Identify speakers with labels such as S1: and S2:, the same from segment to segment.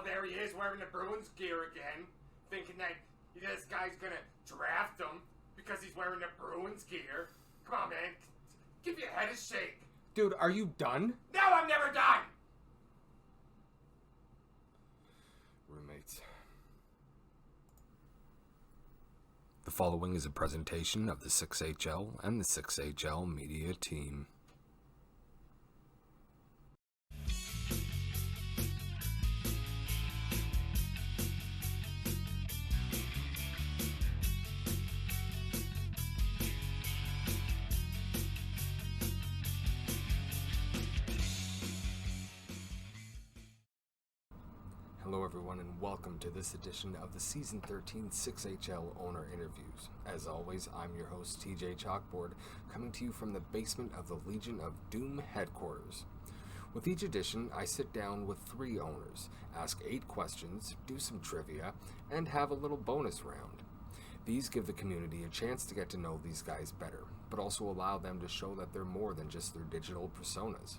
S1: Oh, there he is wearing the Bruins gear again, thinking that this guy's gonna draft him because he's wearing the Bruins gear. Come on, man. Give your head a shake.
S2: Dude, are you done?
S1: No, I'm never done!
S2: Roommates. The following is a presentation of the 6HL and the 6HL media team. Hello everyone and welcome to this edition of the Season 13 6HL Owner Interviews. As always, I'm your host TJchalkboard, coming to you from the basement of the Legion of Doom headquarters. With each edition, I sit down with 3 owners, ask 8 questions, do some trivia, and have a little bonus round. These give the community a chance to get to know these guys better, but also allow them to show that they're more than just their digital personas.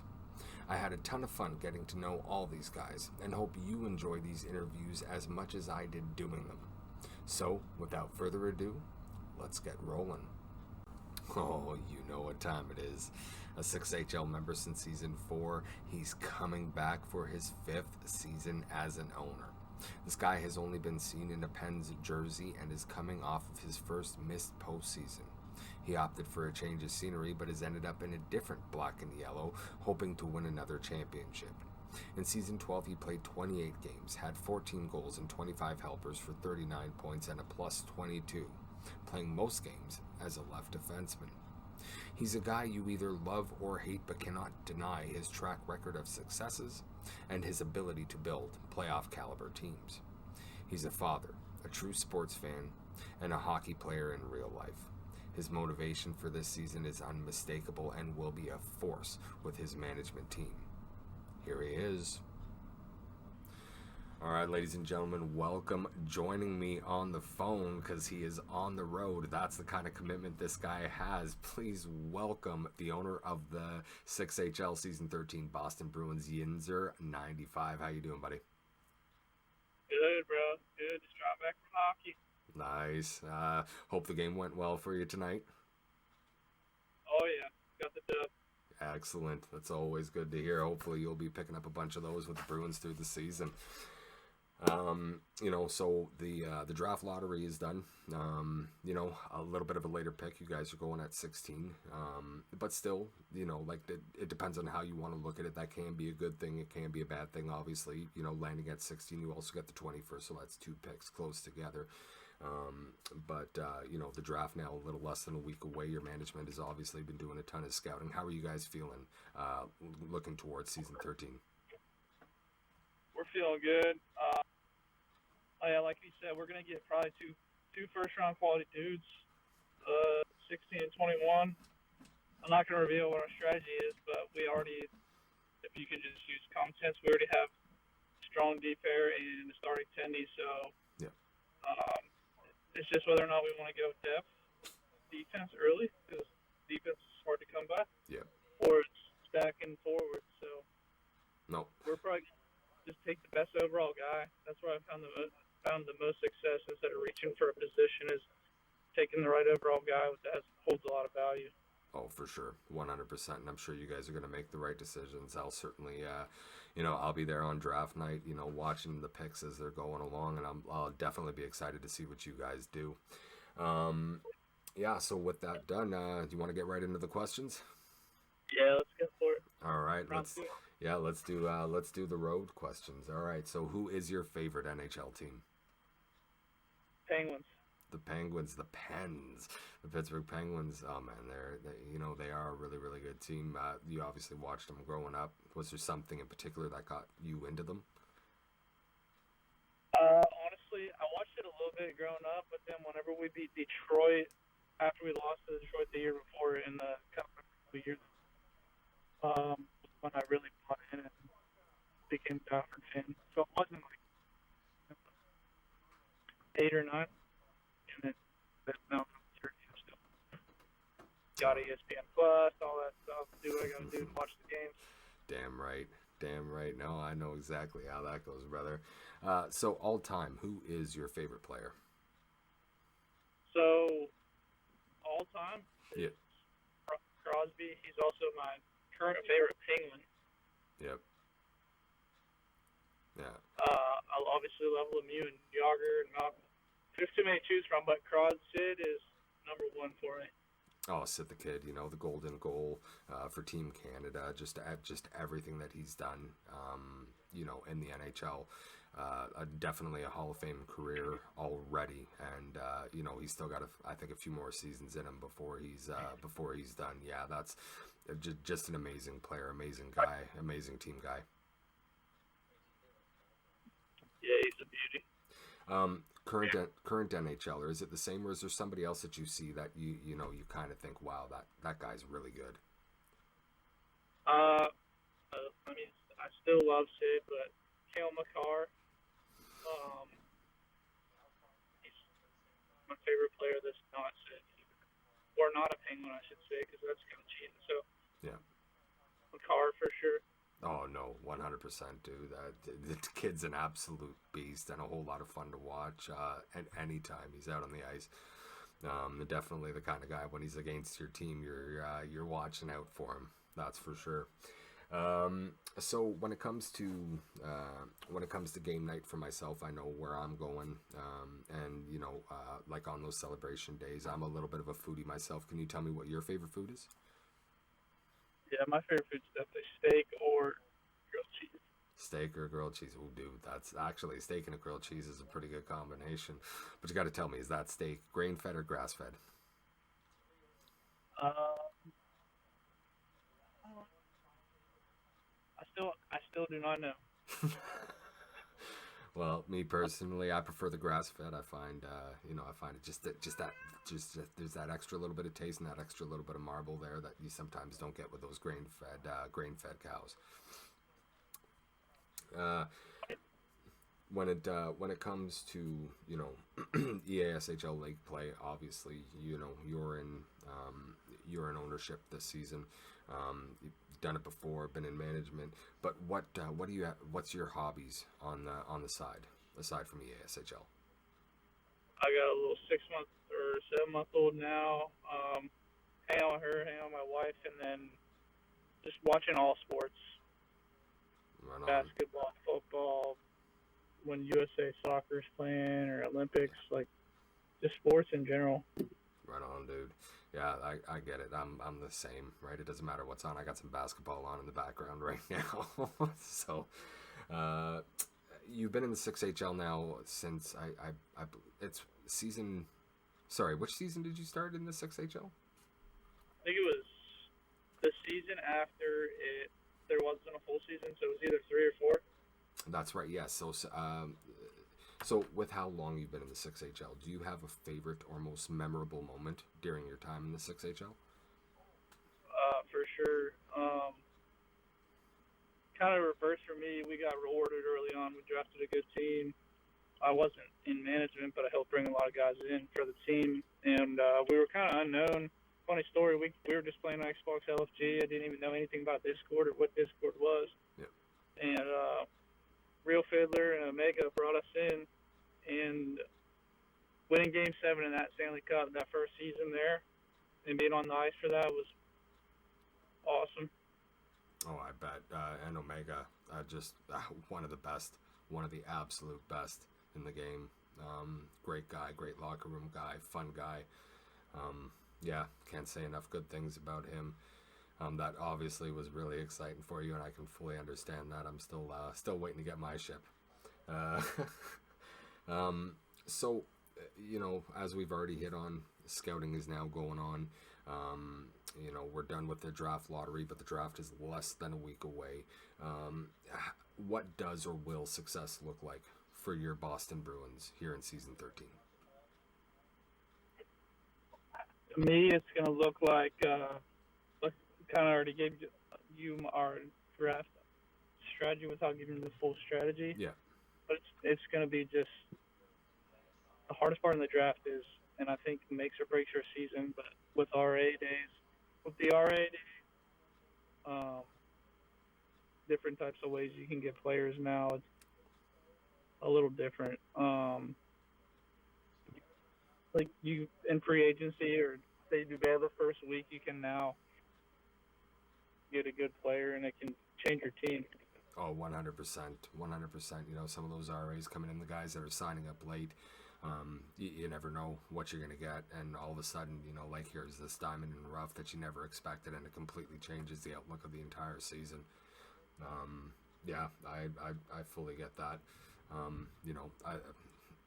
S2: I had a ton of fun getting to know all these guys, and hope you enjoy these interviews as much as I did doing them. So, without further ado, let's get rolling. Oh, you know what time it is. A 6HL member since Season 4, he's coming back for his 5th season as an owner. This guy has only been seen in a Pens jersey and is coming off of his first missed postseason. He opted for a change of scenery, but has ended up in a different black and yellow, hoping to win another championship. In Season 12, he played 28 games, had 14 goals and 25 helpers for 39 points and a plus 22, playing most games as a left defenseman. He's a guy you either love or hate, but cannot deny his track record of successes and his ability to build playoff caliber teams. He's a father, a true sports fan, and a hockey player in real life. His motivation for this season is unmistakable and will be a force with his management team. Here he is. All right, ladies and gentlemen, welcome. Joining me on the phone because he is on the road. That's the kind of commitment this guy has. Please welcome the owner of the 6HL Season 13 Boston Bruins, Yinzer95. How you doing, buddy?
S3: Good, bro. Good. Just got back from hockey.
S2: Nice. Hope the game went well for you tonight.
S3: Oh, yeah. Got the dub.
S2: Excellent. That's always good to hear. Hopefully you'll be picking up a bunch of those with the Bruins through the season. So the draft lottery is done. A little bit of a later pick. You guys are going at 16. But still, it depends on how you want to look at it. That can be a good thing. It can be a bad thing, obviously. Landing at 16, you also get the 21st, so that's 2 picks close together. The draft now a little less than a week away. Your management has obviously been doing a ton of scouting. How are you guys feeling looking towards Season 13?
S3: We're feeling good. Like you said, we're going to get probably two first-round quality dudes, 16 and 21. I'm not going to reveal what our strategy is, but we already, if you can just use common sense, we already have strong deep pair and a starting tendy, so yeah. It's just whether or not we want to go depth defense early, because defense is hard to come by.
S2: Yeah.
S3: Or it's stacking forward. So
S2: no,
S3: we're probably just take the best overall guy. That's where I found the most success instead of reaching for a position is taking the right overall guy that holds a lot of value.
S2: Oh, for sure, 100%. And I'm sure you guys are going to make the right decisions. I'll certainly, I'll be there on draft night, watching the picks as they're going along, and I'll definitely be excited to see what you guys do. So with that done, do you want to get right into the questions?
S3: Yeah, let's go for it.
S2: All right, let's do the road questions. All right, so who is your favorite NHL team?
S3: Penguins.
S2: The Penguins, the Pens, the Pittsburgh Penguins. Oh man, they are a really, really good team. You obviously watched them growing up. Was there something in particular that got you into them?
S3: Honestly, I watched it a little bit growing up, but then whenever we beat Detroit, after we lost to Detroit the year before in the Cup year, when I really bought in and became a Stafford fan. So it wasn't like 8 or 9. And then now I'm still got ESPN Plus, all that stuff. Do what I gotta do to watch the games.
S2: Damn right. Damn right. No, I know exactly how that goes, brother. So all time, who is your favorite player?
S3: So, all time,
S2: Yeah.
S3: Crosby. He's also my current favorite Penguin.
S2: Yep. Yeah.
S3: I obviously love Lemieux and Yager and Malcolm. There's too many to choose from, but Sid is number one for me.
S2: Oh, Sid the Kid, the golden goal for Team Canada, just everything that he's done, in the NHL. Definitely a Hall of Fame career already, and he's still got I think a few more seasons in him before he's done. Yeah, that's just an amazing player, amazing guy, amazing team guy.
S3: Yeah, he's a beauty.
S2: Current NHLer, is it the same, or is there somebody else that you see that you kind of think, wow, that guy's really good?
S3: I still love Sid, but Cale Makar, he's my favorite player that's not Sid, or not a Penguin, I should say, because that's kind of cheating. So
S2: yeah,
S3: Makar for sure.
S2: Oh no, 100%, dude. The kid's an absolute beast and a whole lot of fun to watch. At any time he's out on the ice, definitely the kind of guy when he's against your team, you're watching out for him. That's for sure. So when it comes to game night for myself, I know where I'm going, and like on those celebration days, I'm a little bit of a foodie myself. Can you tell me what your favorite food is?
S3: Yeah, my favorite food's definitely steak or grilled cheese.
S2: Steak or grilled cheese? Oh, dude, that's actually steak and a grilled cheese is a pretty good combination. But you got to tell me, is that steak grain-fed or grass-fed?
S3: I still do not know.
S2: Well, me personally, I prefer the grass-fed. I find it just there's that extra little bit of taste and that extra little bit of marble there that you sometimes don't get with those grain-fed cows. When it comes to EASHL league play, obviously you're in ownership this season. You've done it before, been in management, but what do you have, what's your hobbies on the side aside from EASHL?
S3: I got a little 6-month or 7-month-old now. Hang out with her, hang out with my wife, and then just watching all sports.
S2: Right on.
S3: Basketball, football, when USA Soccer's playing, or Olympics, like just sports in general.
S2: Right on, dude. Yeah, I get it. I'm the same, right? It doesn't matter what's on. I got some basketball on in the background right now. So, you've been in the 6HL now since it's season. Sorry, which season did you start in the 6HL?
S3: I think it was the season after it. There wasn't a full season, so it was either 3 or 4.
S2: That's right. Yes. So with how long you've been in the 6HL, do you have a favorite or most memorable moment during your time in the 6HL?
S3: For sure. Kind of reverse for me. We got rewarded early on. We drafted a good team. I wasn't in management, but I helped bring a lot of guys in for the team, and we were kind of unknown. Funny story, we were just playing Xbox LFG. I didn't even know anything about Discord or what Discord was.
S2: Yep.
S3: And Real Fiddler and Omega brought us in, and winning Game 7 in that Stanley Cup, that first season there, and being on the ice for that was awesome.
S2: Oh, I bet. And Omega, just one of the best, one of the absolute best in the game. Great guy, great locker room guy, fun guy. Yeah, can't say enough good things about him. That obviously was really exciting for you, and I can fully understand that. I'm still waiting to get my ship. So, as we've already hit on, scouting is now going on. We're done with the draft lottery, but the draft is less than a week away. What does or will success look like for your Boston Bruins here in season 13?
S3: To me, it's going to look like, kind of already gave you our draft strategy without giving you the full strategy.
S2: Yeah.
S3: But it's going to be just the hardest part in the draft is, and I think makes or breaks your season, but with the RA days, different types of ways you can get players now. It's a little different. Like you in free agency, or say you go the first week, you can now get a good player, and it can change your team.
S2: Oh, 100%. 100%. You know, some of those RAs coming in, the guys that are signing up late, you never know what you're going to get. And all of a sudden, you know, like here's this diamond in the rough that you never expected, and it completely changes the outlook of the entire season. Yeah, I fully get that. You know,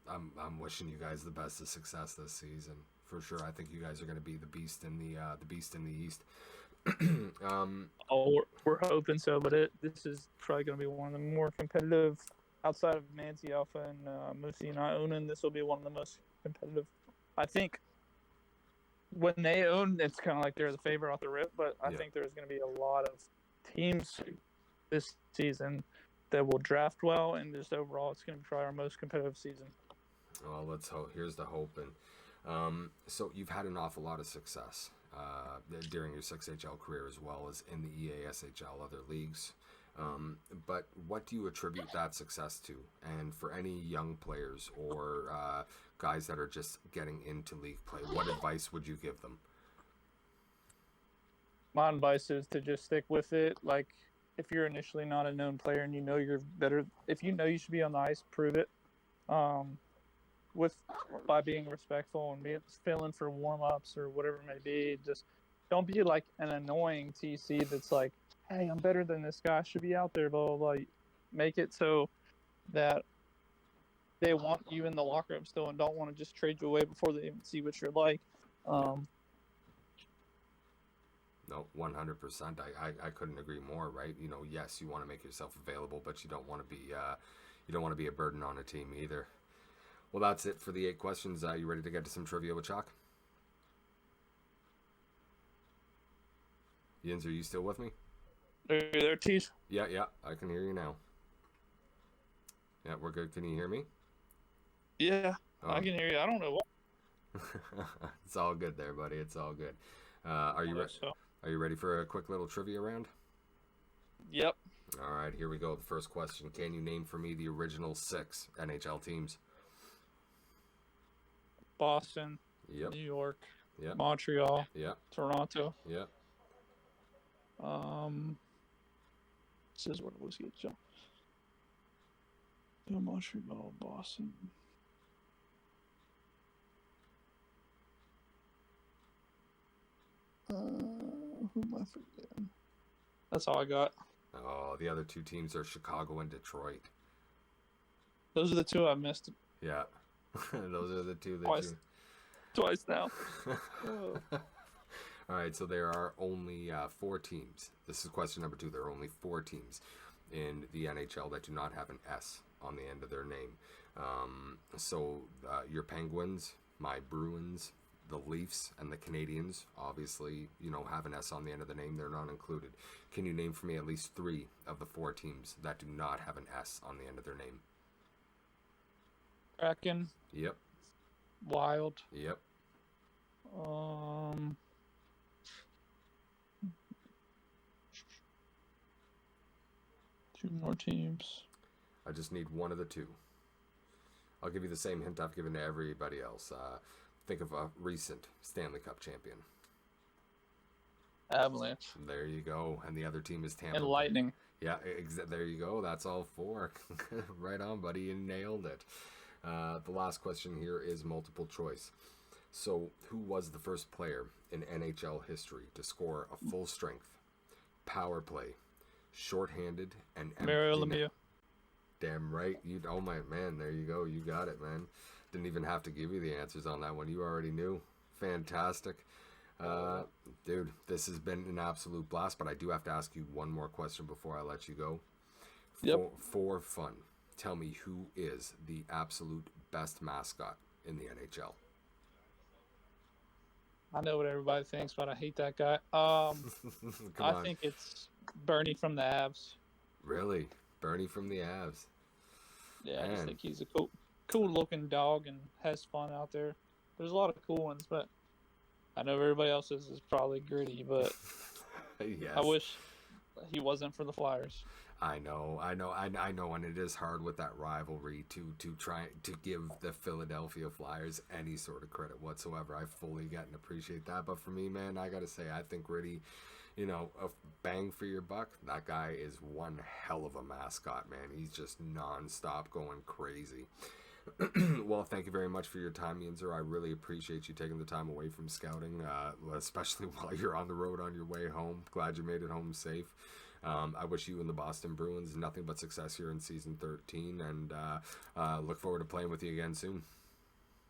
S2: I'm wishing you guys the best of success this season for sure. I think you guys are going to be the beast in the East.
S4: We're hoping so, but this is probably going to be one of the more competitive outside of Nancy Alpha and Moosey and I owning. This will be one of the most competitive. I think when they own, it's kind of like they're the favorite off the rip, but I think there's going to be a lot of teams this season that will draft well, and just overall, it's going to be probably our most competitive season.
S2: Well, let's hope. Here's the hope. And so you've had an awful lot of success during your 6HL career, as well as in the EASHL, other leagues. But what do you attribute that success to? And for any young players or guys that are just getting into league play, what advice would you give them?
S4: My advice is to just stick with it. Like, if you're initially not a known player and you know you're better, if you know you should be on the ice, prove it. By being respectful and filling for warm-ups or whatever it may be. Just don't be like an annoying TC that's like, hey, I'm better than this guy, I should be out there, blah, blah, blah. Make it so that they want you in the locker room still and don't want to just trade you away before they even see what you're like.
S2: No, 100%. I couldn't agree more. Right? You know, yes, you want to make yourself available, but you don't want to be a burden on a team either. Well, that's it for the 8 questions. You ready to get to some trivia with Chalk? Yinzer, are you still with me?
S4: Are you there, Teach?
S2: Yeah, I can hear you now. Yeah, we're good. Can you hear me?
S4: Yeah, I can hear you. I don't know what.
S2: It's all good there, buddy. It's all good. Are you ready for a quick little trivia round?
S4: Yep.
S2: All right, here we go. The first question. Can you name for me the original 6 NHL teams?
S4: Boston,
S2: Yep.
S4: New York,
S2: Yep.
S4: Montreal,
S2: Yep.
S4: Toronto.
S2: Yep.
S4: This is what it was. Montreal, Boston. Who am I forgetting? That's all I got.
S2: Oh, the other 2 teams are Chicago and Detroit.
S4: Those are the 2 I missed.
S2: Yeah. Those are the 2 that
S4: Twice now.
S2: All right, so there are only 4 teams. This is question number 2. There are only 4 teams in the NHL that do not have an S on the end of their name. So your Penguins, my Bruins, the Leafs, and the Canadiens, obviously, you know, have an S on the end of the name. They're not included. Can you name for me at least 3 of the 4 teams that do not have an S on the end of their name?
S4: Kraken.
S2: Yep.
S4: Wild.
S2: Yep.
S4: 2 more teams.
S2: I just need one of the 2. I'll give you the same hint I've given to everybody else. Think of a recent Stanley Cup champion.
S4: Avalanche.
S2: There you go. And the other team is Tampa.
S4: And Lightning.
S2: Yeah, there you go. That's all 4. Right on, buddy. You nailed it. The last question here is multiple choice. So, who was the first player in NHL history to score a full strength, power play, shorthanded, and empty
S4: Mario
S2: net?
S4: Lemieux.
S2: Damn right. Oh my man, there you go. You got it, man. Didn't even have to give you the answers on that one. You already knew. Fantastic. Dude, this has been an absolute blast, but I do have to ask you one more question before I let you go.
S4: Yep.
S2: For fun, tell me who is the absolute best mascot in the NHL?
S4: I know what everybody thinks, but I hate that guy. I think it's Bernie from the Avs.
S2: Really? Bernie from the Avs?
S4: Yeah,
S2: Man.
S4: I just think he's a cool looking dog and has fun out there. There's a lot of cool ones, but I know everybody else's is probably gritty, but
S2: Yes.
S4: I wish he wasn't for the Flyers.
S2: I know, and it is hard with that rivalry to try to give the Philadelphia Flyers any sort of credit whatsoever. I fully get and appreciate that, but for me, man, I gotta say, I think Ritty, a bang for your buck. That guy is one hell of a mascot, man. He's just nonstop going crazy. Well, thank you very much for your time, Yinzer. I really appreciate you taking the time away from scouting, especially while you're on the road on your way home. Glad you made it home safe. I wish you and the Boston Bruins nothing but success here in season 13, and look forward to playing with you again soon.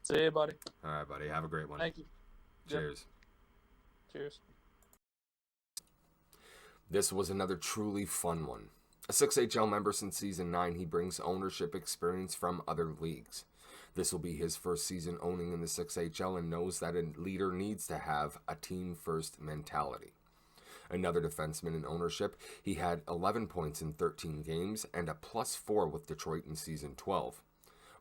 S4: See you, buddy.
S2: All right, buddy. Have a great one.
S4: Thank you.
S2: Cheers.
S4: Cheers.
S2: This was another truly fun one. A 6HL member since Season 9, he brings ownership experience from other leagues. This will be his first season owning in the 6HL and knows that a leader needs to have a team-first mentality. Another defenseman in ownership, he had 11 points in 13 games and a +4 with Detroit in Season 12.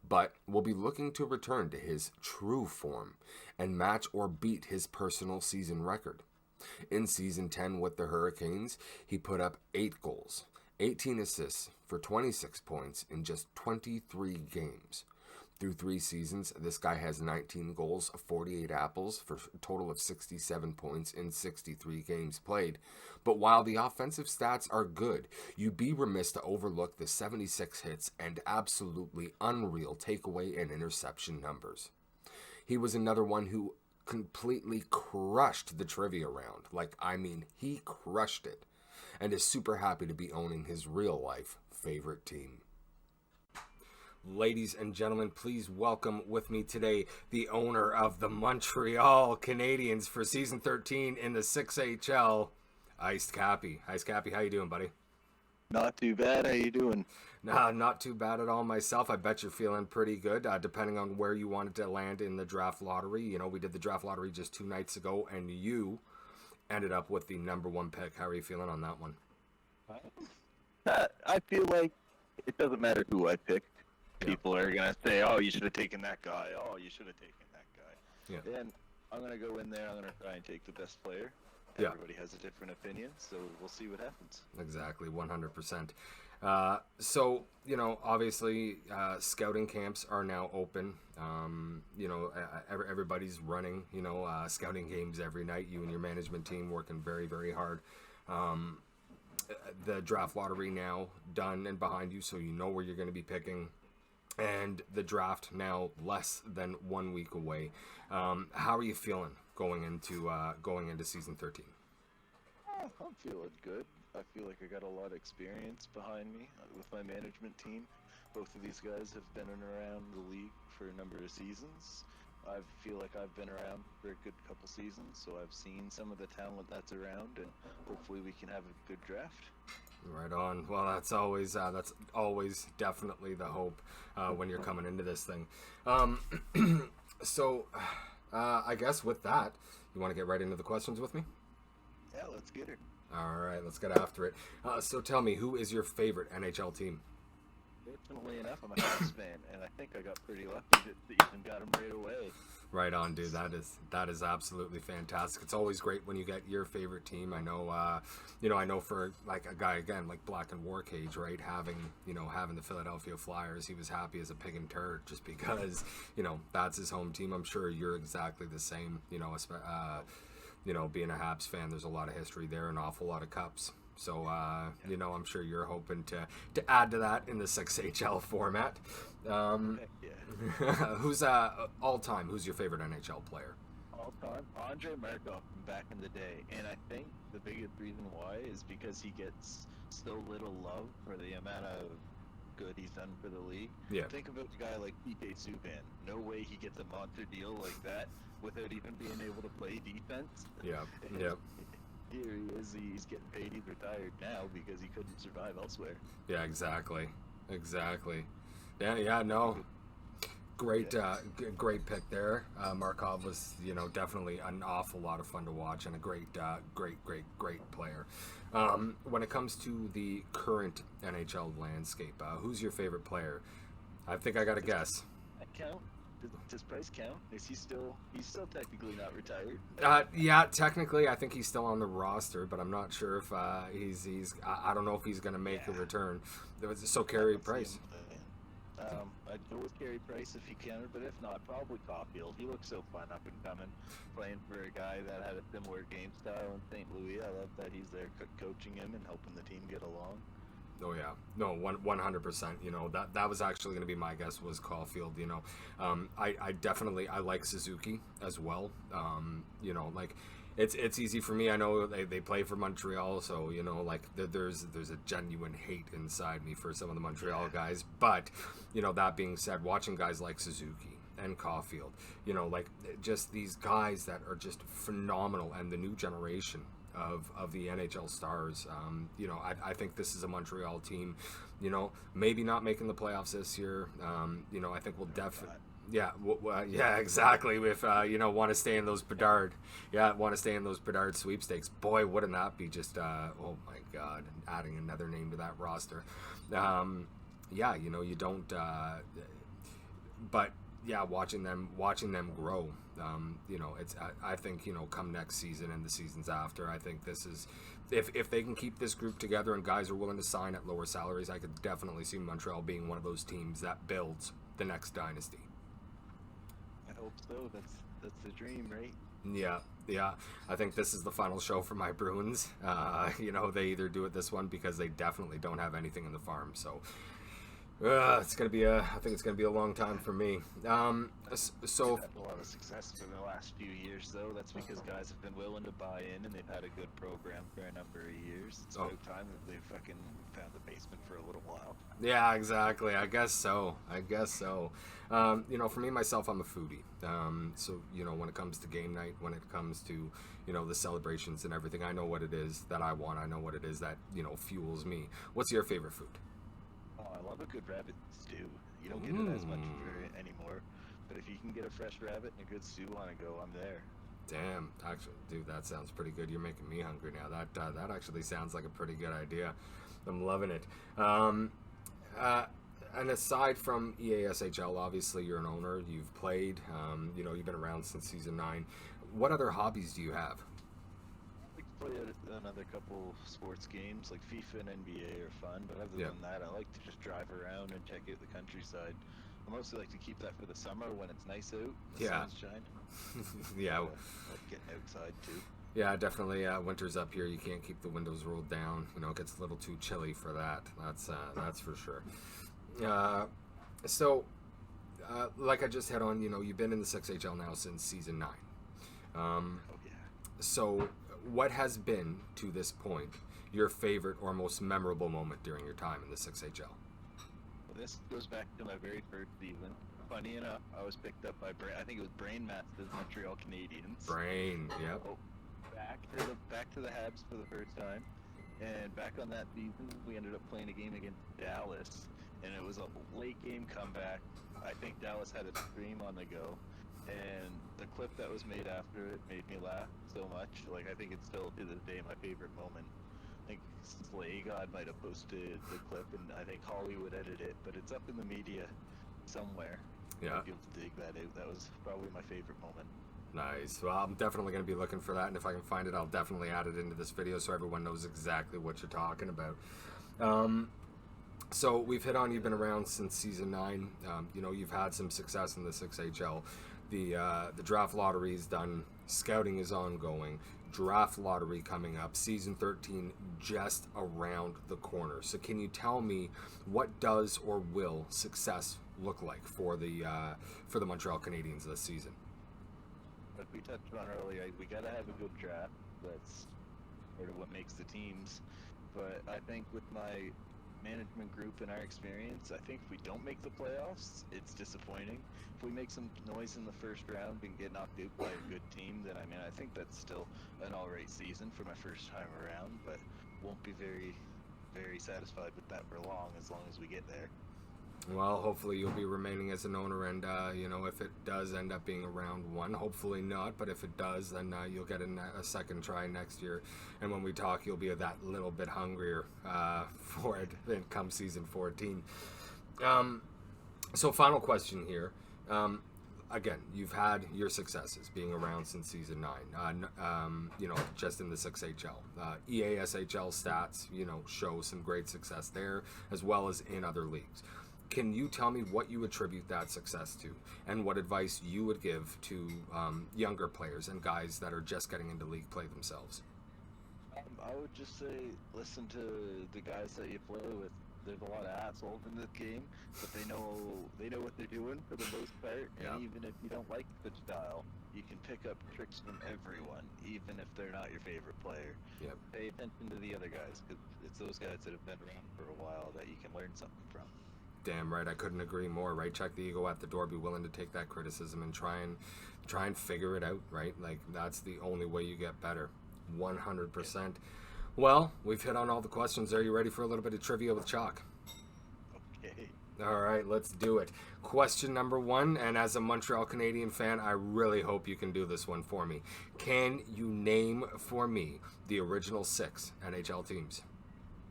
S2: But will be looking to return to his true form and match or beat his personal season record. In Season 10 with the Hurricanes, he put up 8 goals, 18 assists for 26 points in just 23 games. Through 3 seasons, this guy has 19 goals, 48 apples for a total of 67 points in 63 games played. But while the offensive stats are good, you'd be remiss to overlook the 76 hits and absolutely unreal takeaway and interception numbers. He was another one who completely crushed the trivia round. He crushed it. And is super happy to be owning his real-life favorite team. Ladies and gentlemen, please welcome with me today the owner of the Montreal Canadiens for Season 13 in the 6HL, Iced Cappy. Iced Cappy, how you doing, buddy?
S5: Not too bad. How you doing?
S2: Nah, not too bad at all myself. I bet you're feeling pretty good, depending on where you wanted to land in the draft lottery. We did the draft lottery just 2 nights ago, and you ended up with the number 1 pick. How are you feeling on that one?
S5: I feel like it doesn't matter who I picked. People are going to say, oh, you should have taken that guy. Oh, you should have taken that guy. Yeah. And I'm going to go in there. I'm going to try and take the best player.
S2: Yeah.
S5: Everybody has a different opinion, so we'll see what happens.
S2: Exactly, 100%. So, obviously, scouting camps are now open. Everybody's running, scouting games every night. You and your management team working very, very hard. The draft lottery now done and behind you, so you know where you're going to be picking. And the draft now less than 1 week away. How are you feeling going into season 13?
S5: I'm feeling good. I feel like I got a lot of experience behind me with my management team. Both of these guys have been around the league for a number of seasons. I feel like I've been around for a good couple seasons, so I've seen some of the talent that's around, and hopefully we can have a good draft.
S2: Right on. Well, that's always definitely the hope when you're coming into this thing. So, I guess with that, you want to get right into the questions with me?
S5: Yeah, let's get it.
S2: All right, let's get after it. So tell me, who is your favorite NHL team?
S5: Fortunately enough, I'm a Habs fan, and I think I got pretty lucky that Ethan got him right away.
S2: Right on, dude. That is absolutely fantastic. It's always great when you get your favorite team. I know, I know for like a guy again like Blackendwarcage, right? Having the Philadelphia Flyers, he was happy as a pig in turd just because that's his home team. I'm sure you're exactly the same. Being a Habs fan, there's a lot of history there, an awful lot of cups. So, I'm sure you're hoping to add to that in the 6HL format. Who's all-time, who's your favorite NHL player?
S5: All-time? Andre Markov from back in the day. And I think the biggest reason why is because he gets so little love for the amount of good he's done for the league.
S2: Yeah.
S5: Think about a guy like TJchalkboard. No way he gets a monster deal like that without even being able to play defense.
S2: Yeah,
S5: And
S2: yeah.
S5: Here he is, he's getting paid, he's retired now because he couldn't survive elsewhere.
S2: Yeah, exactly. Yeah, no. Great, great pick there. Markov was, definitely an awful lot of fun to watch and a great player. When it comes to the current NHL landscape, who's your favorite player? I think I got a guess.
S5: Does Price count? Is he still? He's still technically not retired.
S2: Yeah, technically, I think he's still on the roster, but I'm not sure if he's. I don't know if he's going to make a return. So Carey Price.
S5: I'd go with Carey Price if he counted, but if not, probably Caulfield. He looks so fun up and coming, playing for a guy that had a similar game style in St. Louis. I love that he's there coaching him and helping the team get along.
S2: Oh yeah, no, 100%. You know, that was actually going to be my guess, was Caulfield. You know, I definitely like Suzuki as well. You know, like it's easy for me. I know they play for Montreal, so you know, like there's a genuine hate inside me for some of the Montreal guys. But you know, that being said, watching guys like Suzuki and Caulfield, you know, like just these guys that are just phenomenal, and the new generation of the NHL stars. You know, I think this is a Montreal team, you know, maybe not making the playoffs this year. You know, I think we'll definitely, yeah, exactly. If, you know, want to stay in those Bedard sweepstakes. Boy, wouldn't that be just, oh my God, adding another name to that roster. Yeah, you know, you don't, but yeah, watching them grow. You know, it's I think, you know, come next season and the seasons after, I think this is, if they can keep this group together and guys are willing to sign at lower salaries, I could definitely see Montreal being one of those teams that builds the next dynasty.
S5: I hope so. That's the dream, right?
S2: Yeah. I think this is the final show for my Bruins. You know, they either do it this one because they definitely don't have anything in the farm. So it's gonna be I think it's gonna be a long time for me. So
S5: had a lot of success for the last few years, though. That's because guys have been willing to buy in, and they've had a good program for a number of years. It's about time that they fucking found the basement for a little while.
S2: Yeah, exactly. I guess so. You know, for me myself, I'm a foodie. So you know, when it comes to game night, when it comes to, you know, the celebrations and everything, I know what it is that I want. I know what it is that, you know, fuels me. What's your favorite food?
S5: I love a good rabbit stew. You don't get it as much anymore, but if you can get a fresh rabbit and a good stew on a go, I'm there.
S2: Damn, actually, dude, that sounds pretty good. You're making me hungry now. That actually sounds like a pretty good idea. I'm loving it. And aside from EASHL, obviously you're an owner. You've played. You know, you've been around since season 9. What other hobbies do you have?
S5: Play another couple sports games like FIFA and NBA are fun, but other than that, I like to just drive around and check out the countryside. I mostly like to keep that for the summer when it's nice out, the sun's shining. Yeah,
S2: I
S5: like getting outside too.
S2: Yeah, definitely. Winter's up here. You can't keep the windows rolled down. You know, it gets a little too chilly for that. That's for sure. So, like I just hit on, you know, you've been in the 6HL now since season 9. So, what has been, to this point, your favorite or most memorable moment during your time in the 6HL?
S5: Well, this goes back to my very first season. Funny enough, I was picked up by I think it was Brain Masters Montreal Canadiens.
S2: Brain, yep.
S5: Oh, back to the Habs for the first time. And back on that season, we ended up playing a game against Dallas, and it was a late game comeback. I think Dallas had a stream on the go. And the clip that was made after it made me laugh so much. Like, I think it's still, to this day, my favorite moment. I think Slay God might have posted the clip, and I think Hollywood edited it, but it's up in the media somewhere.
S2: Yeah.
S5: You'll dig that out. That was probably my favorite moment.
S2: Nice. Well, I'm definitely going to be looking for that, and if I can find it, I'll definitely add it into this video so everyone knows exactly what you're talking about. So we've hit on, you've been around since season 9. You know, you've had some success in the 6HL. The draft lottery is done. Scouting is ongoing. Draft lottery coming up. Season 13 just around the corner. So can you tell me, what does or will success look like for the Montreal Canadiens this season?
S5: Like we touched on earlier, we got to have a good draft. That's sort of what makes the teams. But I think with my management group and our experience, I think if we don't make the playoffs, it's disappointing. If we make some noise in the first round and get knocked out by a good team, then I mean, I think that's still an alright season for my first time around, but won't be very, very satisfied with that for long as we get there.
S2: Well, hopefully you'll be remaining as an owner, and you know, if it does end up being a round 1, hopefully not, but if it does, then you'll get a second try next year, and when we talk, you'll be that little bit hungrier for it come season 14. So final question here. again, you've had your successes being around since season 9. Just in the 6HL. EASHL stats, show some great success there, as well as in other leagues. Can you tell me what you attribute that success to, and what advice you would give to younger players and guys that are just getting into league play themselves?
S5: I would just say, listen to the guys that you play with. There's a lot of assholes in this game, but they know what they're doing for the most part.
S2: Yeah.
S5: And even if you don't like the style, you can pick up tricks from everyone, even if they're not your favorite player.
S2: Yep.
S5: Pay attention to the other guys, because it's those guys that have been around for a while that you can learn something from.
S2: Damn right, I couldn't agree more. Right, check the ego at the door. Be willing to take that criticism and try and figure it out. Right, like that's the only way you get better. 100%. Well, we've hit on all the questions. Are you ready for a little bit of trivia with Chalk?
S5: Okay.
S2: All right, let's do it. Question number 1, and as a Montreal Canadian fan, I really hope you can do this one for me. Can you name for me the original 6 NHL teams?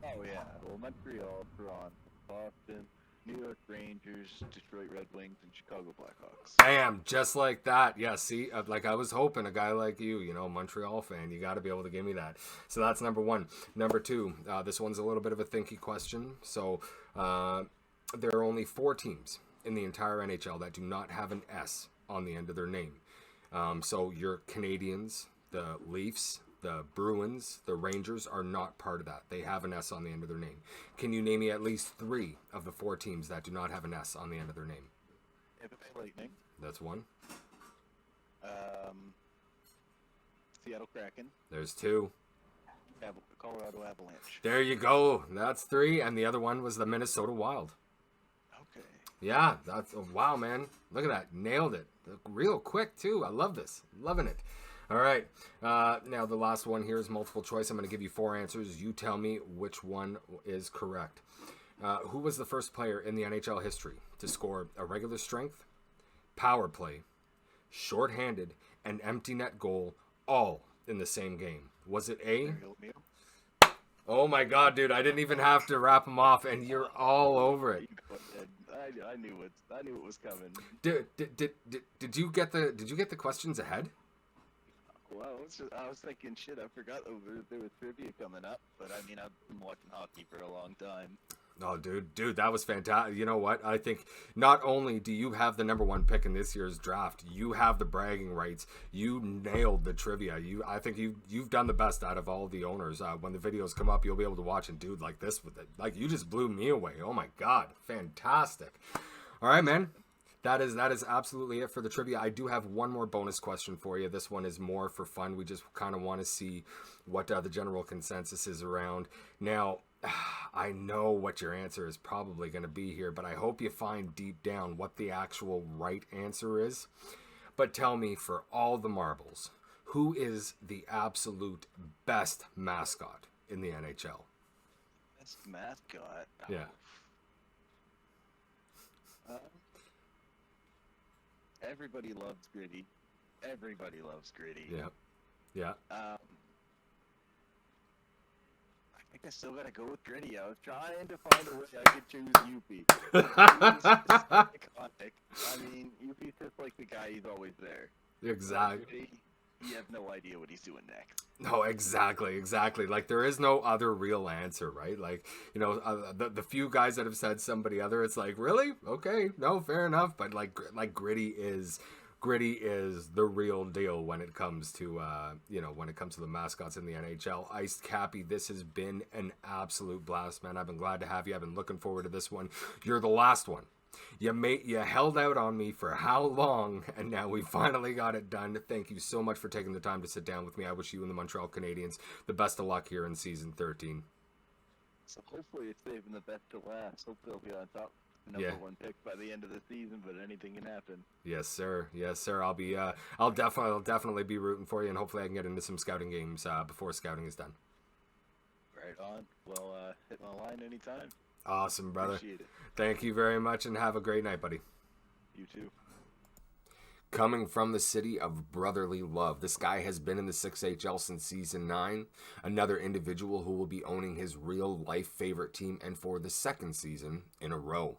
S5: Oh yeah. Well, Montreal, Toronto, Boston, New York Rangers, Detroit Red Wings, and Chicago Blackhawks.
S2: Bam, just like that. Yeah, see, like I was hoping a guy like you, Montreal fan, you got to be able to give me that. So that's number 1. Number 2, this one's a little bit of a thinky question. So there are only 4 teams in the entire NHL that do not have an S on the end of their name. So your Canadians, the Leafs, the Bruins, the Rangers are not part of that. They have an S on the end of their name. Can you name me at least 3 of the 4 teams that do not have an S on the end of their name?
S5: Tampa Bay Lightning.
S2: That's 1.
S5: Seattle Kraken.
S2: There's 2.
S5: Colorado Avalanche.
S2: There you go. That's 3. And the other one was the Minnesota Wild.
S5: Okay.
S2: Yeah, that's wow, man. Look at that. Nailed it. Real quick, too. I love this. Loving it. All right. Now, the last one here is multiple choice. I'm going to give you 4 answers. You tell me which one is correct. Who was the first player in the NHL history to score a regular strength, power play, shorthanded, and empty net goal all in the same game? Was it A? Oh my God, dude! I didn't even have to wrap them off, and you're all over it.
S5: I knew it was coming.
S2: Did you get the questions ahead?
S5: Well, I was thinking, shit, I forgot there was trivia coming up, but I mean, I've been watching hockey for a long time.
S2: Oh, dude, that was fantastic. You know what? I think not only do you have the number 1 pick in this year's draft, you have the bragging rights. You nailed the trivia. I think you've done the best out of all the owners. When the videos come up, you'll be able to watch and dude like this with it. Like you just blew me away. Oh my God, fantastic! All right, man. That is absolutely it for the trivia. I do have one more bonus question for you. This one is more for fun. We just kind of want to see what the general consensus is around. Now, I know what your answer is probably going to be here, but I hope you find deep down what the actual right answer is. But tell me, for all the marbles, who is the absolute best mascot in the NHL?
S5: Best mascot?
S2: Yeah.
S5: Everybody loves Gritty. Everybody loves Gritty.
S2: Yeah.
S5: I think I still gotta go with Gritty. I was trying to find a way I could choose Yuppie. Iconic. I mean, Yuppie's just like the guy, he's always there.
S2: Exactly.
S5: Gritty, you have no idea what he's doing next.
S2: No, exactly. Like, there is no other real answer, right? Like, the few guys that have said somebody other, it's like, really? Okay, no, fair enough. But like Gritty is the real deal when it comes to the mascots in the NHL. Iced Cappy, this has been an absolute blast, man. I've been glad to have you. I've been looking forward to this one. You're the last one. You held out on me for how long, and now we finally got it done. Thank you so much for taking the time to sit down with me. I wish you and the Montreal Canadiens the best of luck here in season 13.
S5: So hopefully it's saving the best to last. Hopefully they'll be on top. Number 1 pick by the end of the season, but anything can happen.
S2: Yes, sir. I'll definitely be rooting for you, and hopefully I can get into some scouting games before scouting is done.
S5: Right on. Well, hit my line anytime.
S2: Awesome, brother.
S5: Appreciate it.
S2: Thank you very much, and have a great night, buddy.
S5: You too.
S2: Coming from the city of brotherly love, this guy has been in the 6HL since season 9. Another individual who will be owning his real life favorite team, and for the 2nd season in a row.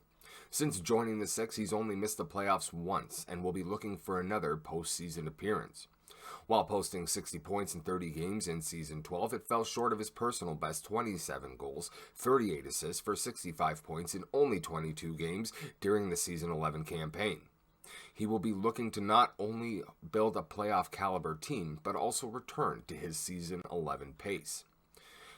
S2: Since joining the Six, he's only missed the playoffs once and will be looking for another postseason appearance. While posting 60 points in 30 games in Season 12, it fell short of his personal best 27 goals, 38 assists for 65 points in only 22 games during the Season 11 campaign. He will be looking to not only build a playoff caliber team, but also return to his Season 11 pace.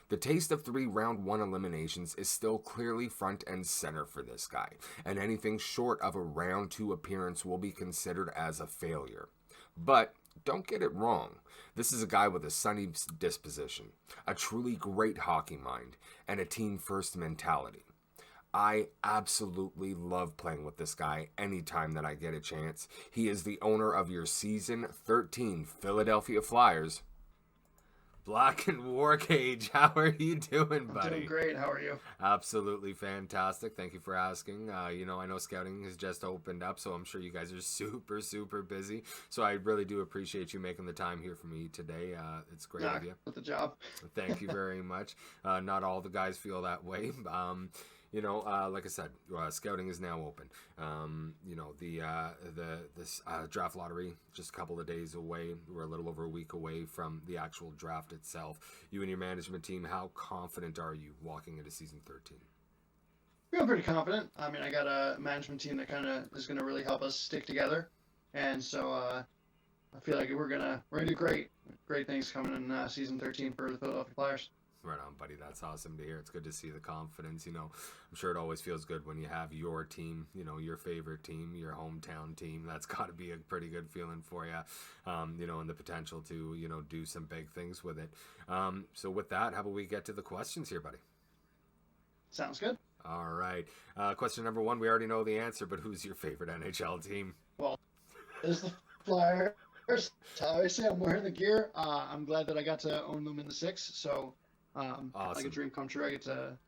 S2: The taste of 3 round 1 eliminations is still clearly front and center for this guy, and anything short of a round 2 appearance will be considered as a failure. But don't get it wrong. This is a guy with a sunny disposition, a truly great hockey mind, and a team-first mentality. I absolutely love playing with this guy anytime that I get a chance. He is the owner of your Season 13 Philadelphia Flyers. Blackendwarcage, how are you doing, buddy?
S6: I'm doing great. How are you?
S2: Absolutely fantastic. Thank you for asking. I know scouting has just opened up, so I'm sure you guys are super, super busy. So I really do appreciate you making the time here for me today. It's great of you.
S6: With the job.
S2: Thank you very much. Not all the guys feel that way. Like I said, scouting is now open. This draft lottery just a couple of days away. We're a little over a week away from the actual draft itself. You and your management team, how confident are you walking into Season 13?
S6: Feeling pretty confident. I mean, I got a management team that kind of is going to really help us stick together, and so I feel like we're gonna do great things coming in Season 13 for the Philadelphia Flyers.
S2: Right on, buddy. That's awesome to hear. It's good to see the confidence. I'm sure it always feels good when you have your team, your favorite team, your hometown team. That's got to be a pretty good feeling for you, and the potential to, do some big things with it. So with that, how about we get to the questions here, buddy?
S6: Sounds good.
S2: All right. Question number 1, we already know the answer, but who's your favorite NHL team?
S6: Well, it's the Flyers. That's how I say I'm wearing the gear. I'm glad that I got to own them in the Six, so...
S2: Awesome.
S6: Like a dream come true. I get to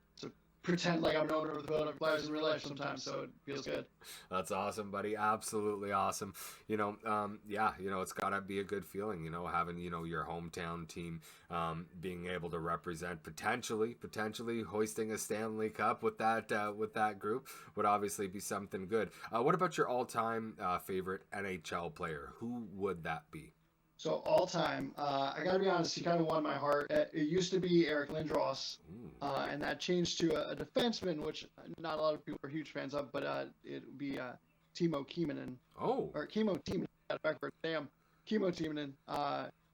S6: pretend like I'm an owner of the Philadelphia Flyers in real life sometimes, so it feels good.
S2: That's awesome, buddy. Absolutely awesome. It's got to be a good feeling, having, your hometown team being able to represent potentially hoisting a Stanley Cup with that group would obviously be something good. What about your all-time favorite NHL player? Who would that be?
S6: So all time, I gotta be honest, he kind of won my heart. It used to be Eric Lindros, and that changed to a defenseman, which not a lot of people are huge fans of, but it would be Timo Timonen. Kimmo Timonen. Damn, Kimmo Timonen.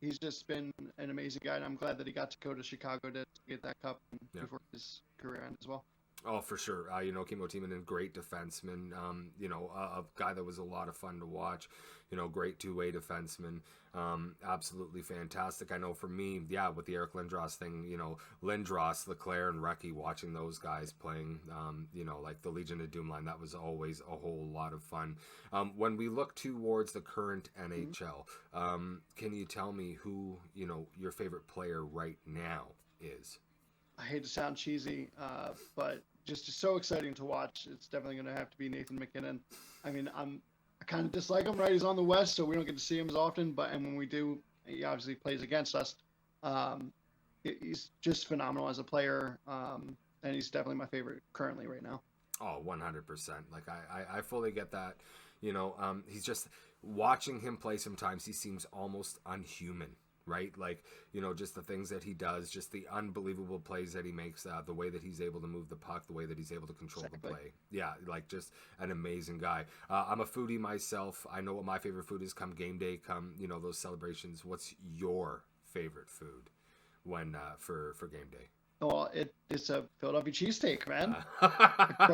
S6: He's just been an amazing guy, and I'm glad that he got to go to Chicago to get that cup before his career ended as well.
S2: Oh, for sure. Kimmo Timonen, great defenseman. A guy that was a lot of fun to watch. Great two-way defenseman. Absolutely fantastic. I know for me, with the Eric Lindros thing, Lindros, Leclerc, and Recchi, watching those guys playing, like the Legion of Doom line, that was always a whole lot of fun. When we look towards the current NHL, can you tell me who, your favorite player right now is?
S6: I hate to sound cheesy, but just so exciting to watch. It's definitely going to have to be Nathan MacKinnon. I mean, I kind of dislike him, right? He's on the West, so we don't get to see him as often, and when we do, he obviously plays against us. He's just phenomenal as a player, and he's definitely my favorite currently right now.
S2: Oh, 100%. Like, I fully get that. He's just, watching him play sometimes, he seems almost unhuman. Right? Like, just the things that he does, just the unbelievable plays that he makes, the way that he's able to move the puck, the way that he's able to control the play. Yeah, like just an amazing guy. I'm a foodie myself. I know what my favorite food is come game day, come, those celebrations. What's your favorite food when for game day?
S6: Well, it's a Philadelphia cheesesteak, man. I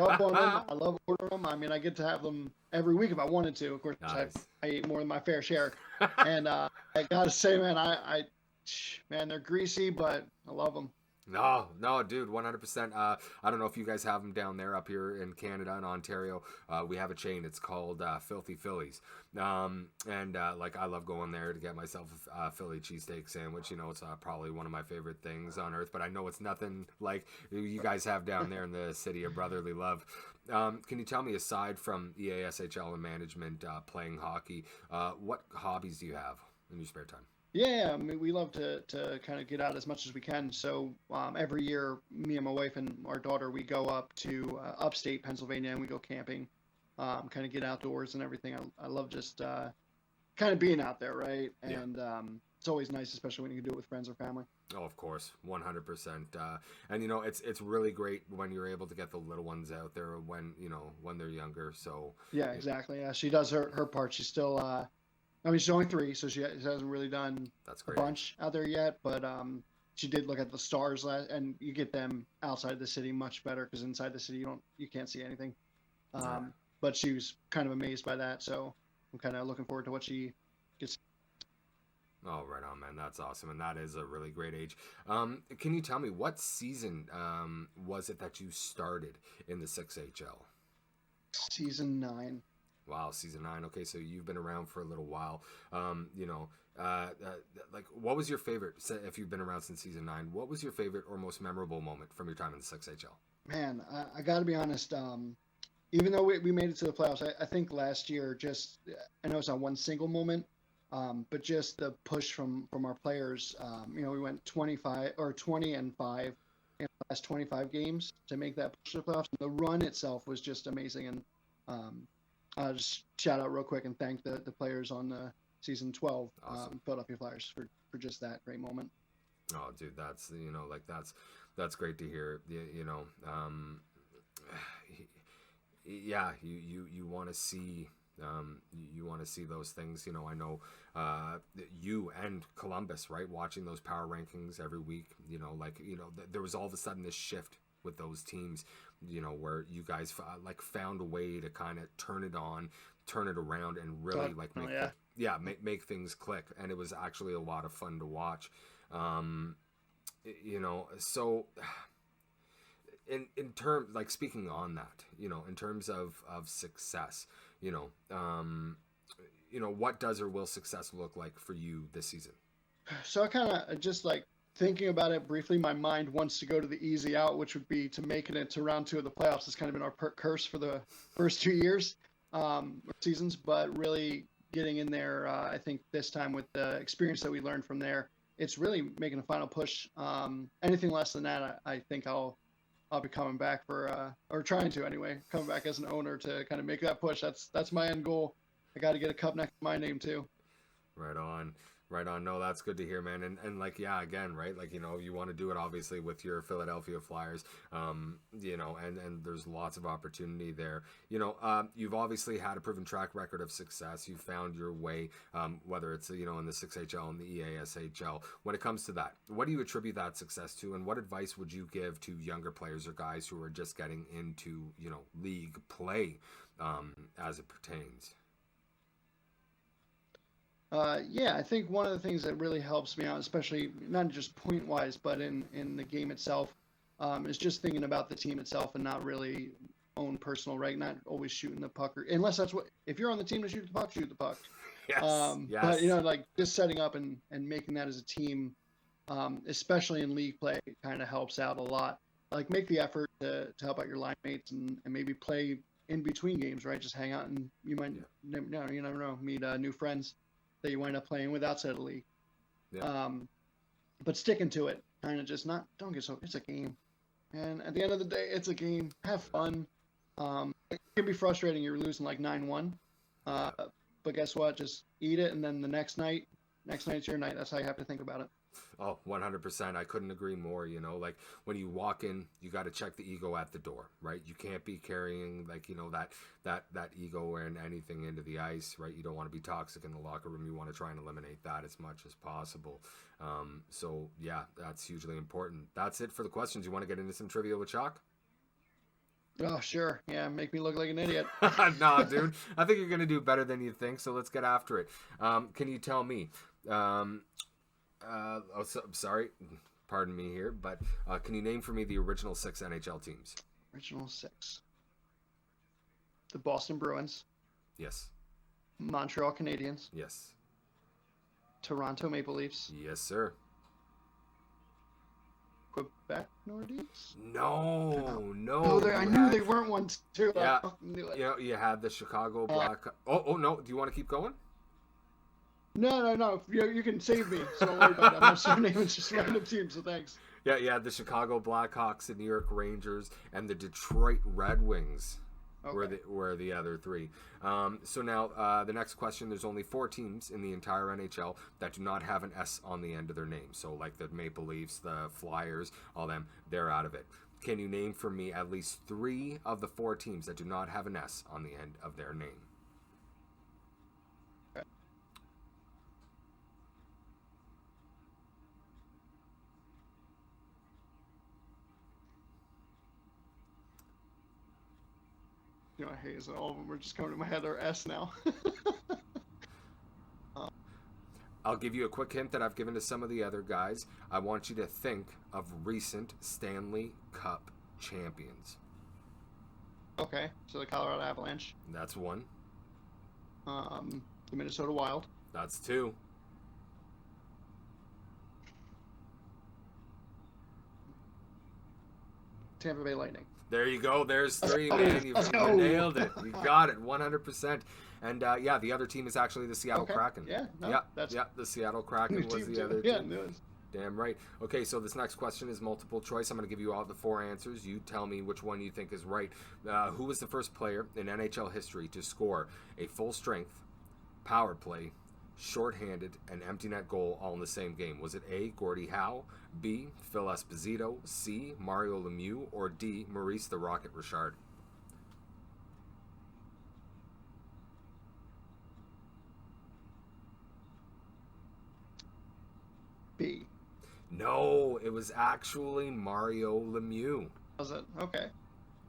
S6: love ordering them. I mean, I get to have them every week if I wanted to. Of course, nice. I eat more than my fair share. And I gotta say, man, man, they're greasy, but I love them.
S2: No, dude, 100%. I don't know if you guys have them down there up here in Canada and Ontario. We have a chain. It's called Filthy Phillies. Like, I love going there to get myself a Philly cheesesteak sandwich. It's probably one of my favorite things on earth, but I know it's nothing like you guys have down there in the city of brotherly love. Can you tell me, aside from EASHL and management, playing hockey, what hobbies do you have in your spare time?
S6: Yeah, I mean, we love to kind of get out as much as we can. So every year, me and my wife and our daughter, we go up to upstate Pennsylvania and we go camping. kind of get outdoors and everything. I love just kind of being out there, right? And it's always nice, especially when you can do it with friends or family.
S2: Oh, of course, 100%. And it's really great when you're able to get the little ones out there when they're younger. So
S6: yeah, exactly. Yeah, she does her part. She's still, she's only 3, so she hasn't really done
S2: that's
S6: a
S2: great.
S6: bunch out there yet. But she did look at the stars and you get them outside the city much better because inside the city you can't see anything. But she was kind of amazed by that, so I'm kind of looking forward to what she gets.
S2: Oh, right on, man. That's awesome. And that is a really great age. Can you tell me what season was it that you started in the 6HL?
S6: Season 9.
S2: Wow, season 9. Okay, so you've been around for a little while. Like, what was your favorite, if you've been around since season 9, what was your favorite or most memorable moment from your time in the 6HL?
S6: Man, I got to be honest. Even though we made it to the playoffs, I think last year, I know it's not one single moment, but just the push from our players. We went 20 and 5 in the last 25 games to make that push to the playoffs. The run itself was just amazing, and I'll just shout out real quick and thank the players on the season 12 Philadelphia Flyers for just that great moment.
S2: Oh, dude, that's that's great to hear. You want to see. You want to see those things. I know you and Columbus, right? Watching those power rankings every week. There was all of a sudden this shift with those teams. Where you guys found a way to kind of turn it on, turn it around, and really make things click. And it was actually a lot of fun to watch. So. In terms, speaking on that, in terms of success, what does or will success look like for you this season?
S6: So I kind of just thinking about it briefly, my mind wants to go to the easy out, which would be to make it into round 2 of the playoffs. It's kind of been our curse for the first 2 years, seasons, but really getting in there, I think this time with the experience that we learned from there, it's really making a final push. Anything less than that, I think I'll be coming back for, or trying to anyway, coming back as an owner to kind of make that push. That's my end goal. I got to get a cup next to my name too.
S2: Right on. No, that's good to hear, man. And again, right? You want to do it obviously with your Philadelphia Flyers, and there's lots of opportunity there. You've obviously had a proven track record of success. You found your way, whether it's, in the 6HL and the EASHL. When it comes to that, what do you attribute that success to? And what advice would you give to younger players or guys who are just getting into, league play, as it pertains?
S6: I think one of the things that really helps me out, especially not just point wise, but in the game itself, is just thinking about the team itself and not really own personal, right? Not always shooting the puck, unless that's if you're on the team to shoot the puck, shoot the puck.
S2: Yes.
S6: But just setting up and making that as a team, especially in league play, kind of helps out a lot. Make the effort to help out your line mates and maybe play in between games, right? Just hang out and you might you never know, meet new friends that you wind up playing with outside of the league. Yeah. But sticking to it, kind of just don't get so, it's a game. And at the end of the day, it's a game. Have fun. It can be frustrating. You're losing 9-1. But guess what? Just eat it. And then the next night's your night. That's how you have to think about it.
S2: Oh, 100%. I couldn't agree more. When you walk in, you got to check the ego at the door, right? You can't be carrying that ego and anything into the ice, right? You don't want to be toxic in the locker room. You want to try and eliminate that as much as possible. So yeah, that's hugely important. That's it for the questions. You want to get into some trivia with Chalk?
S6: Oh, sure. Yeah, make me look like an idiot.
S2: Nah, dude. I think you're going to do better than you think, so let's get after it. Can you tell me... sorry, pardon me here, but can you name for me the original 6 NHL teams?
S6: Original 6. The Boston Bruins.
S2: Yes.
S6: Montreal Canadiens.
S2: Yes.
S6: Toronto Maple Leafs.
S2: Yes, sir.
S6: Quebec Nordiques?
S2: No.
S6: I knew they weren't one too.
S2: Yeah. You had the Chicago Black. Oh no. Do you want to keep going?
S6: No. You can save me. So don't worry about it. I'm not sure names, just random teams. So thanks.
S2: Yeah. The Chicago Blackhawks, the New York Rangers, and the Detroit Red Wings.
S6: Okay.
S2: were the other 3. So now the next question: there's only 4 teams in the entire NHL that do not have an S on the end of their name. So like the Maple Leafs, the Flyers, all them, they're out of it. Can you name for me at least 3 of the 4 teams that do not have an S on the end of their name?
S6: You know, I hate is that all of them are just coming to my head are S now.
S2: I'll give you a quick hint that I've given to some of the other guys. I want you to think of recent Stanley Cup champions.
S6: Okay, so the Colorado Avalanche,
S2: That's 1.
S6: the Minnesota Wild,
S2: That's 2.
S6: Tampa Bay Lightning.
S2: There you go. There's 3,
S6: Oh,
S2: man. You
S6: let's go.
S2: nailed it. You got it 100%. And yeah, the other team is actually the Seattle
S6: Okay.
S2: Kraken.
S6: Yeah, no,
S2: yeah,
S6: that's
S2: yeah. The Seattle Kraken was the other
S6: Yeah,
S2: team.
S6: no, it's-
S2: Damn right. Okay, so this next question is multiple choice. I'm going to give you all the 4 answers. You tell me which one you think is right. Who was the first player in NHL history to score a full-strength power play, shorthanded, and empty net goal all in the same game? Was it A, Gordie Howe, B, Phil Esposito, C, Mario Lemieux, or D, Maurice the Rocket Richard?
S6: B.
S2: No, it was actually Mario Lemieux.
S6: Was it? Okay.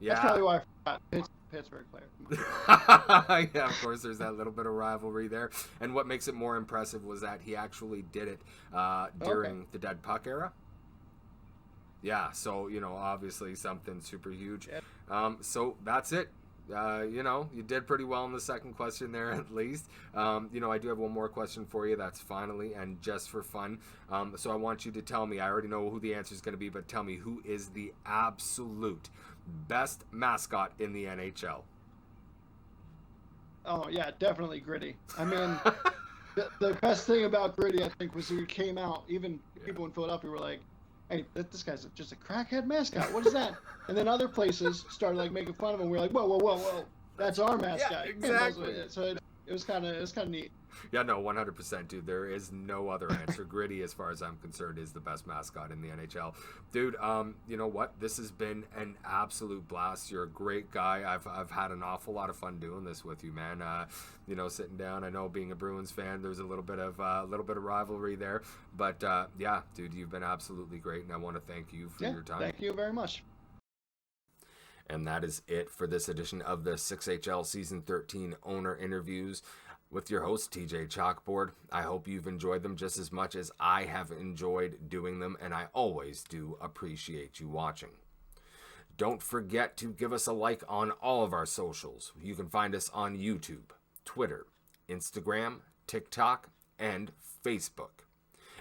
S2: Yeah.
S6: That's probably why I forgot. Pittsburgh player.
S2: Yeah, of course, there's that little bit of rivalry there. And what makes it more impressive was that he actually did it during the dead puck era. Yeah, so, you know, obviously something super huge.
S6: Yep.
S2: So that's it. You know, you did pretty well in the second question there, at least. You know, I do have one more question for you. That's finally and just for fun. So I want you to tell me, I already know who the answer is going to be, but tell me, who is the absolute best mascot in the NHL?
S6: Oh yeah, definitely Gritty. I mean, the best thing about Gritty, I think, was he came out. Even people in Philadelphia were like, "Hey, this guy's just a crackhead mascot. What is that?" And then other places started like making fun of him. We were like, "Whoa, that's our mascot."
S2: Yeah, exactly.
S6: So it was kind of neat.
S2: Yeah, no, 100%, dude. There is no other answer. Gritty, as far as I'm concerned, is the best mascot in the NHL. Dude, you know what? This has been an absolute blast. You're a great guy. I've had an awful lot of fun doing this with you, man. You know, sitting down. I know, being a Bruins fan, there's a little bit of rivalry there, but yeah, dude, you've been absolutely great, and I want to thank you for your time.
S6: Thank you very much.
S2: And that is it for this edition of the 6HL Season 13 owner interviews with your host, TJ Chalkboard. I hope you've enjoyed them just as much as I have enjoyed doing them, and I always do appreciate you watching. Don't forget to give us a like on all of our socials. You can find us on YouTube, Twitter, Instagram, TikTok, and Facebook.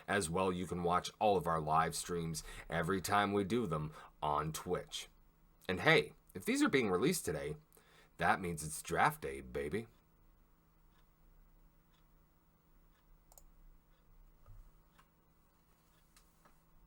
S2: As well, you can watch all of our live streams every time we do them on Twitch. And hey, if these are being released today, that means it's draft day, baby.